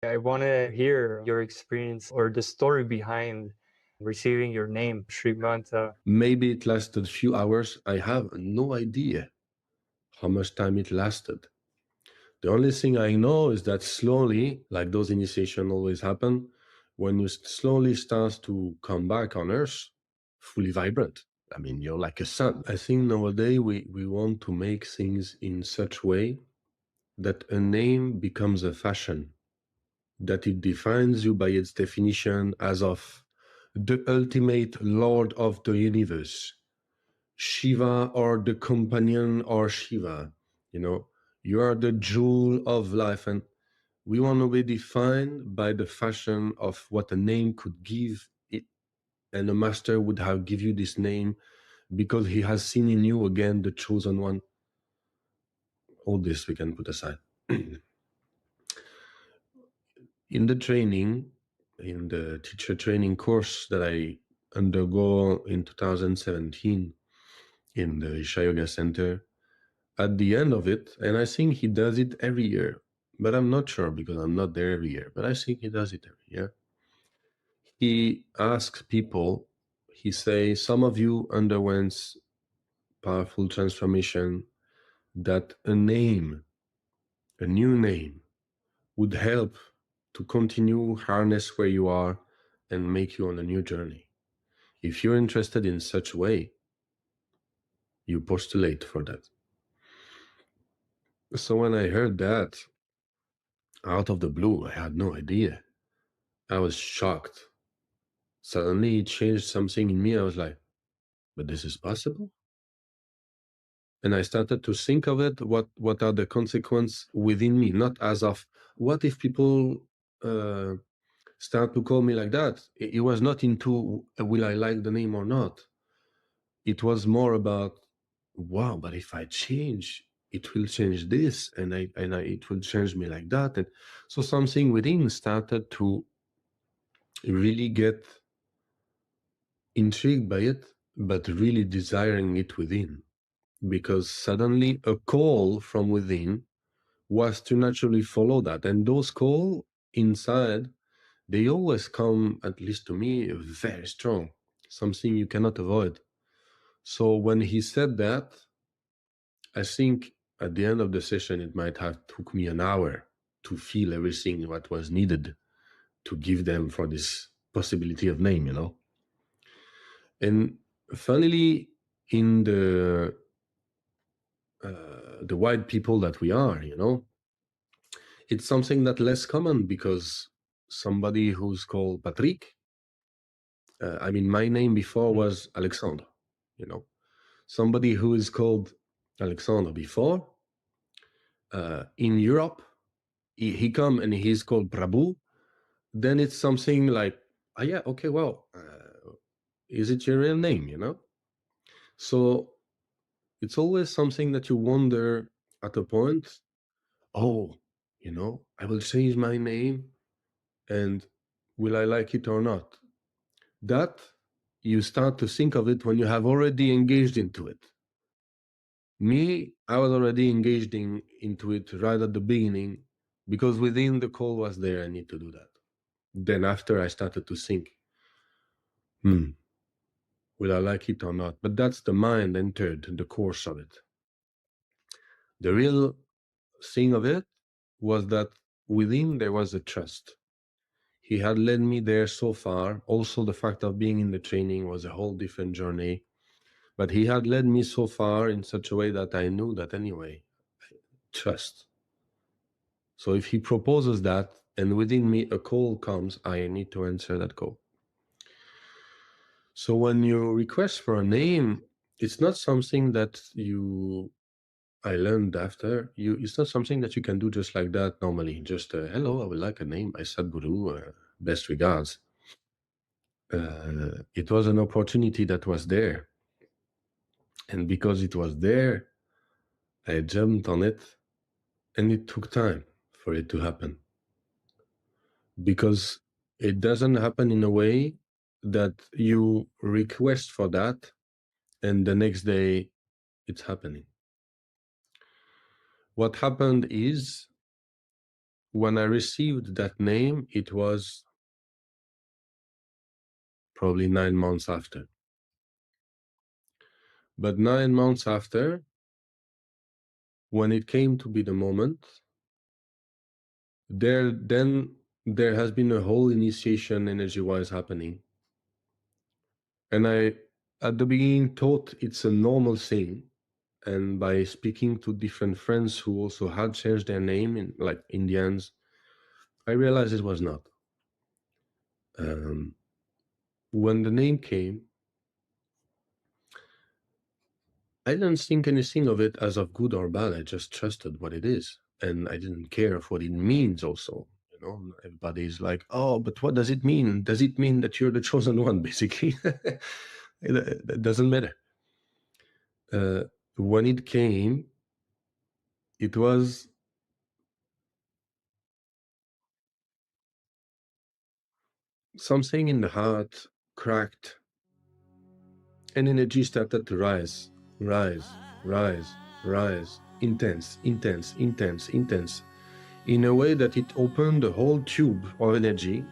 I want to hear your experience or the story behind receiving your name, Srimanta. Maybe it lasted a few hours. I have no idea how much time it lasted. The only thing I know is that slowly, like those initiations always happen, when you slowly start to come back on Earth, fully vibrant. I mean, you're like a sun. I think nowadays we want to make things in such way that a name becomes a fashion, that it defines you by its definition as of the ultimate Lord of the universe, Shiva, or the companion or Shiva. You are the jewel of life, and we want to be defined by the fashion of what a name could give it, and a master would have give you this name because he has seen in you again the chosen one. All this we can put aside. In the training, in the teacher training course that I undergo in 2017 in the Isha Yoga Center, at the end of it, and I think he does it every year, but I'm not sure because I'm not there every year, but I think he does it every year. He asks people, he says, some of you underwent powerful transformation, that a name, a new name, would help to continue harness where you are and make you on a new journey. If you're interested in such way, you postulate for that. So when I heard that, out of the blue, I had no idea. I was shocked. Suddenly it changed something in me. I was like, but this is possible? And I started to think of it, what are the consequences within me, not as of, what if people start to call me like that? It was not into, will I like the name or not? It was more about, wow, but if I change, it will change this, and it will change me like that. And so something within started to really get intrigued by it, but really desiring it within, because suddenly a call from within was to naturally follow that. And those calls inside, they always come, at least to me, very strong, something you cannot avoid. So when he said that, I think at the end of the session, it might have took me an hour to feel everything what was needed to give them for this possibility of name, And funnily, in the white people that we are, it's something that less common, because somebody who's called Patrick, my name before was Alexandre, somebody who is called Alexandre before, in Europe, he come and he's called Prabhu, then it's something like, oh yeah, okay, well, is it your real name, So it's always something that you wonder at a point, oh, I will change my name, and will I like it or not? That you start to think of it when you have already engaged into it. Me, I was already engaged into it right at the beginning, because within the call was there, I need to do that. Then after I started to think, will I like it or not? But that's the mind entered the course of it. The real thing of it was that within there was a trust. He had led me there so far. Also, the fact of being in the training was a whole different journey. But he had led me so far in such a way that I knew that anyway, trust. So if he proposes that, and within me a call comes, I need to answer that call. So when you request for a name, it's not something that I learned after, it's not something that you can do just like that normally. Just, hello, I would like a name by Sadhguru, best regards. It was an opportunity that was there. And because it was there, I jumped on it, and it took time for it to happen. Because it doesn't happen in a way that you request for that, and the next day it's happening. What happened is, when I received that name, it was probably 9 months after. But 9 months after, when it came to be the moment, there has been a whole initiation energy-wise happening. And I, at the beginning, thought it's a normal thing. And by speaking to different friends who also had changed their name, in, like Indians, I realized it was not. When the name came, I didn't think anything of it as of good or bad. I just trusted what it is. And I didn't care of what it means also. You know, everybody's like, oh, but what does it mean? Does it mean that you're the chosen one, basically? It doesn't matter. When it came, it was something in the heart cracked, and energy started to rise, intense, in a way that it opened the whole tube of energy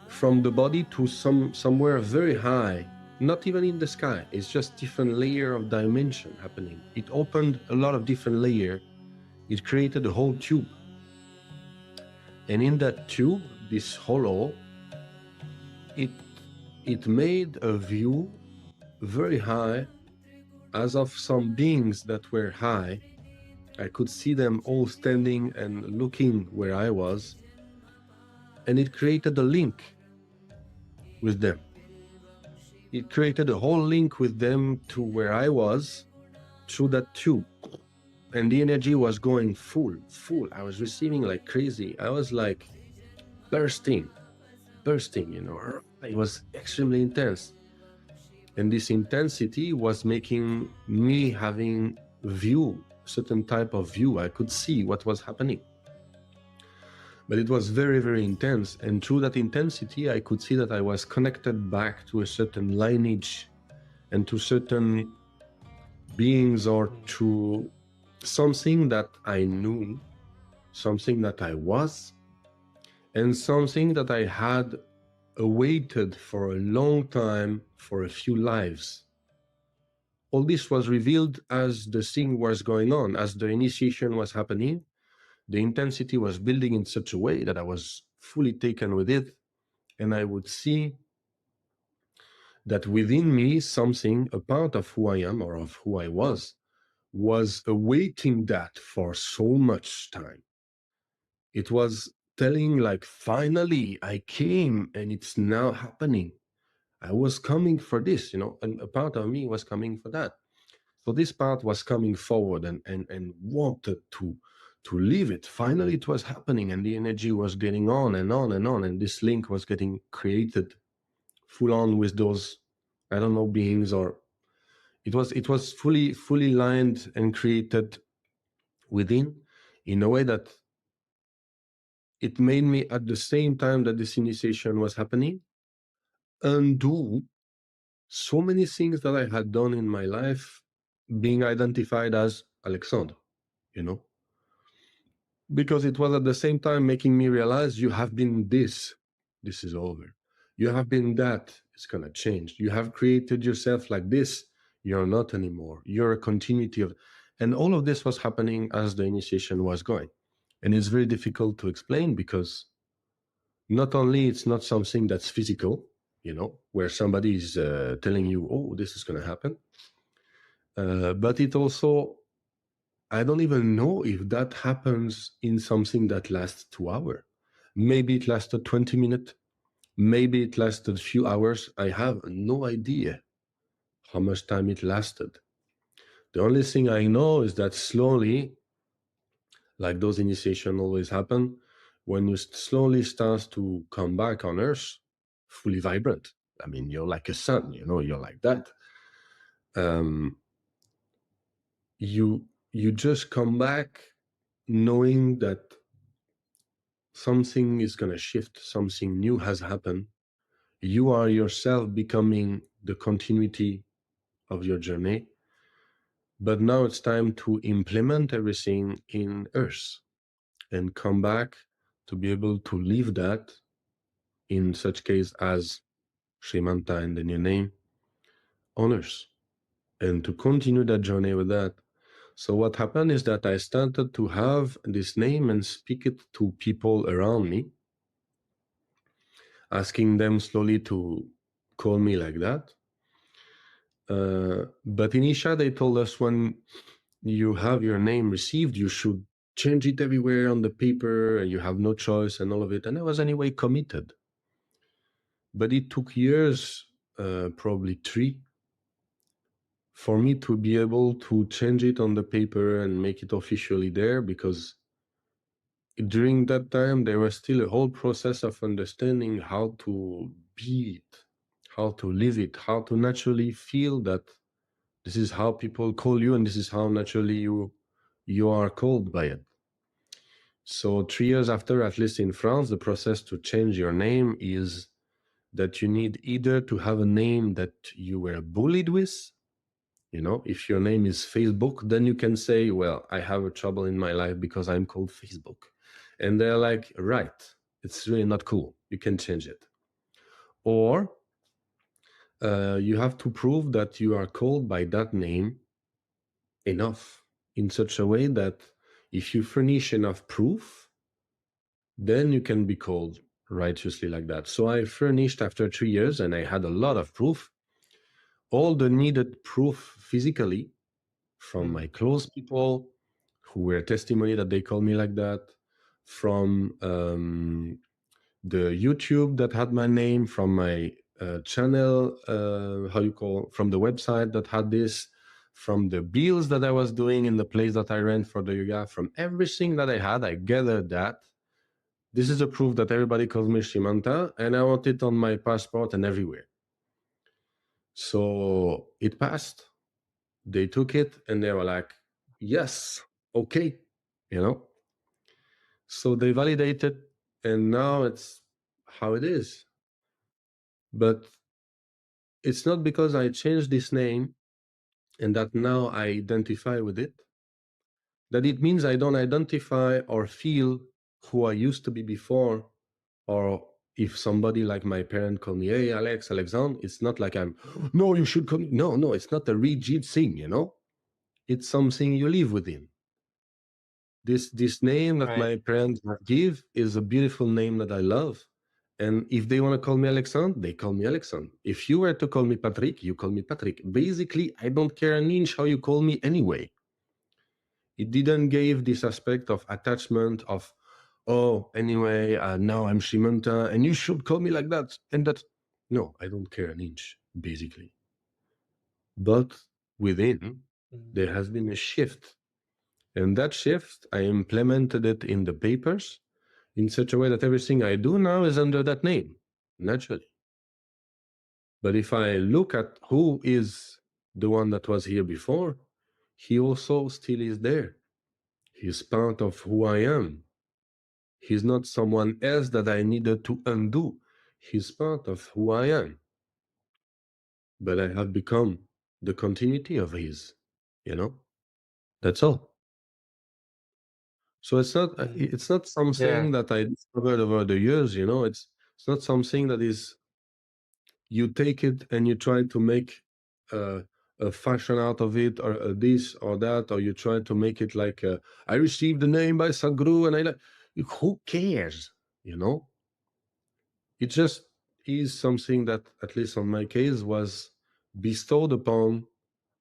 from the body to somewhere very high, not even in the sky. It's just different layer of dimension happening. It opened a lot of different layer. It created a whole tube. And in that tube, this hollow, it made a view very high, as of some beings that were high. I could see them all standing and looking where I was, and it created a link with them. It created a whole link with them to where I was through that tube. And the energy was going full. I was receiving like crazy. I was like bursting, you know. It was extremely intense. And this intensity was making me having view, certain type of view. I could see what was happening. But it was very, very intense. And through that intensity, I could see that I was connected back to a certain lineage and to certain beings, or to something that I knew, something that I was, and something that I had awaited for a long time, for a few lives. All this was revealed as the thing was going on, as the initiation was happening. The intensity was building in such a way that I was fully taken with it, and I would see that within me something, a part of who I am or of who I was awaiting that for so much time. It was telling like, finally I came and it's now happening. I was coming for this, you know, and a part of me was coming for that. So this part was coming forward and wanted to leave it. Finally, it was happening, and the energy was getting on and on and on, and this link was getting created full on with those, I don't know, beings, or it was fully lined and created within, in a way that it made me, at the same time that this initiation was happening, undo so many things that I had done in my life, being identified as Alexandre, you know, because it was at the same time making me realize, you have been this is over. You have been that, it's gonna change. You have created yourself like this, you're not anymore. You're a continuity of, and all of this was happening as the initiation was going. And it's very difficult to explain, because not only it's not something that's physical, you know, where somebody is telling you, oh, this is gonna happen, but it also, I don't even know if that happens in something that lasts 2 hours. Maybe it lasted 20 minutes. Maybe it lasted a few hours. I have no idea how much time it lasted. The only thing I know is that slowly, like those initiations always happen, when you slowly start to come back on Earth, fully vibrant. I mean, you're like a sun, you know, you're like that. You just come back knowing that something is going to shift, something new has happened. You are yourself becoming the continuity of your journey, but now it's time to implement everything in Earth. and come back to be able to live that in such case as Srimanta and the new name honors, and to continue that journey with that. So what happened is that I started to have this name and speak it to people around me, asking them slowly to call me like that. But in Isha, they told us when you have your name received, you should change it everywhere on the paper, and you have no choice and all of it. And I was anyway committed. But it took years, probably 3, for me to be able to change it on the paper and make it officially there, because during that time there was still a whole process of understanding how to be it, how to live it, how to naturally feel that this is how people call you and this is how naturally you are called by it. So 3 years after, at least in France, the process to change your name is that you need either to have a name that you were bullied with. You know, if your name is Facebook, then you can say, well, I have a trouble in my life because I'm called Facebook. And they're like, right, it's really not cool. You can change it. Or you have to prove that you are called by that name enough, in such a way that if you furnish enough proof, then you can be called righteously like that. So I furnished after 3 years, and I had a lot of proof, all the needed proof physically from my close people who were testimony that they call me like that, from the YouTube that had my name, from my channel, from the website that had this, from the bills that I was doing in the place that I rent for the yoga, from everything that I had, I gathered that. This is a proof that everybody calls me Srimanta, and I want it on my passport and everywhere. So it passed. They took it and they were like, yes, okay, you know. So they validated, and now it's how it is. But it's not because I changed this name and that now I identify with it, that it means I don't identify or feel who I used to be before. Or if somebody like my parent call me, hey, Alex, Alexandre, it's not like I'm, no, you should call me. No, it's not a rigid thing, you know? It's something you live within. This name that Right. my parents give is a beautiful name that I love. And if they want to call me Alexandre, they call me Alexandre. If you were to call me Patrick, you call me Patrick. Basically, I don't care an inch how you call me anyway. It didn't give this aspect of attachment of, oh, anyway, now I'm Srimanta and you should call me like that. And that, no, I don't care an inch, basically. But within, there has been a shift. And that shift, I implemented it in the papers in such a way that everything I do now is under that name, naturally. But if I look at who is the one that was here before, he also still is there. He's part of who I am. He's not someone else that I needed to undo. He's part of who I am. But I have become the continuity of his, you know? That's all. So it's not Yeah. something that I discovered over the years, you know. It's not something that is, you take it and you try to make uh, a fashion out of it, or a this or that, or you try to make it like I received the name by Sadhguru and I like, who cares, you know? It just is something that, at least on my case, was bestowed upon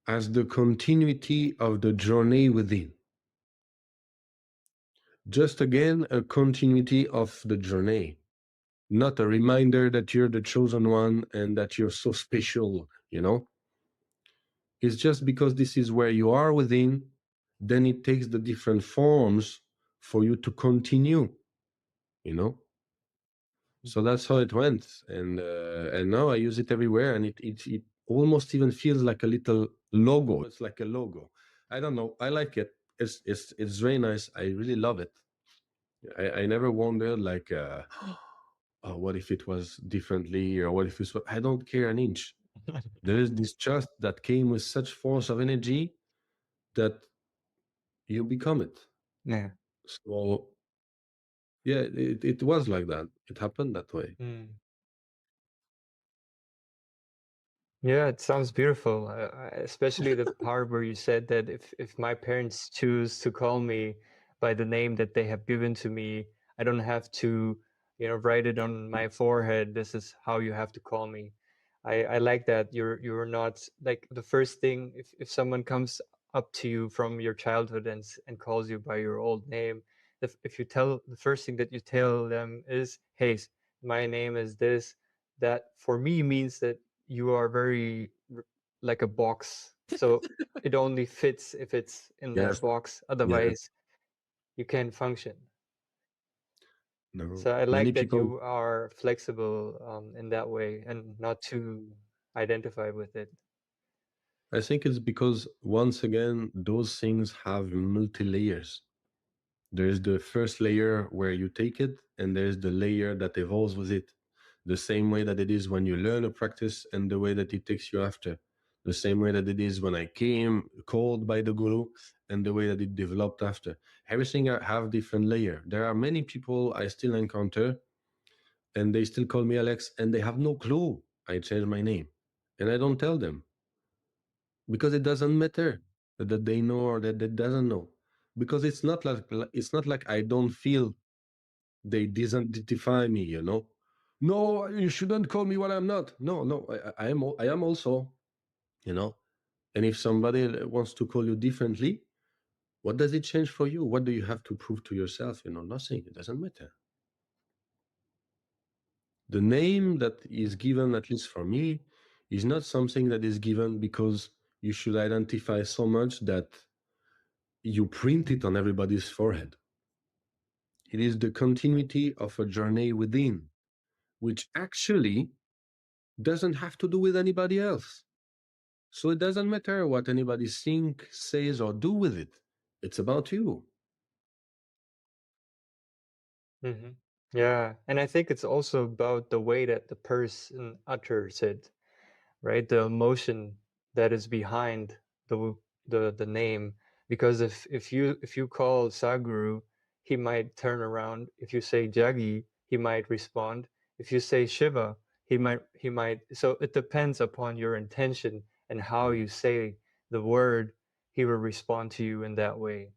as the continuity of the journey within. Just again, a continuity of the journey, not a reminder that you're the chosen one and that you're so special, you know? It's just because this is where you are within, then it takes the different forms for you to continue, you know? So that's how it went, and now I use it everywhere, and it almost even feels like a little logo. It's like a logo. I don't know. I like it. It's very nice. I really love it. I never wondered like, oh, what if it was differently, or what if it was? I don't care an inch. There is this trust that came with such force of energy that you become it. Yeah. So Yeah, it was like that. It happened that way. Mm. Yeah, it sounds beautiful. Especially the part where you said that if my parents choose to call me by the name that they have given to me, I don't have to, write it on my forehead. This is how you have to call me. I like that you're not like the first thing if someone comes up to you from your childhood and calls you by your old name, if you tell the first thing that you tell them is, "Hey, my name is this," that for me means that you are very like a box. So it only fits if it's in that Yes. box. Yeah. Otherwise, you can't function. No. So I Many like that people. you are flexible in that way and not too identified with it. I think it's because once again those things have multi layers. There's the first layer where you take it, and there's the layer that evolves with it. The same way that it is when you learn a practice, and the way that it takes you after. The same way that it is when I came called by the guru, and the way that it developed after. Everything have different layer. There are many people I still encounter, and they still call me Alex, and they have no clue I changed my name, and I don't tell them because it doesn't matter that they know or that they doesn't know, because it's not like I don't feel they disidentify me, you know. No, you shouldn't call me what I'm not. No, no, I am also, you know. And if somebody wants to call you differently, what does it change for you? What do you have to prove to yourself? Nothing. It doesn't matter. The name that is given, at least for me, is not something that is given because you should identify so much that you print it on everybody's forehead. It is the continuity of a journey within, which actually doesn't have to do with anybody else. So it doesn't matter what anybody thinks, says, or do with it. It's about you. Hmm. Yeah, and I think it's also about the way that the person utters it, right? The emotion that is behind the name. Because if you call Sadhguru, he might turn around. If you say Jaggi, he might respond. If you say Shiva, he might. So it depends upon your intention and how you say the word. He will respond to you in that way,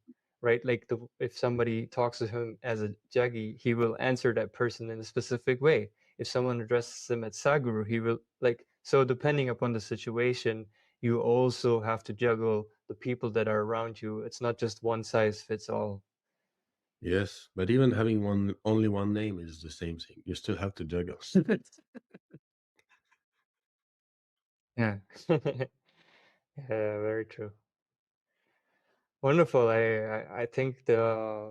right? Like if somebody talks to him as a Jaggi, he will answer that person in a specific way. If someone addresses him as Sadhguru, he will like, so depending upon the situation, you also have to juggle the people that are around you. It's not just one size fits all. Yes, but even having only one name is the same thing. You still have to juggle. Yeah. Yeah, very true. Wonderful. I think a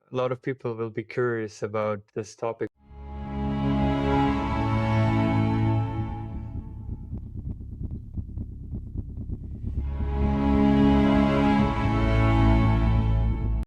lot of people will be curious about this topic.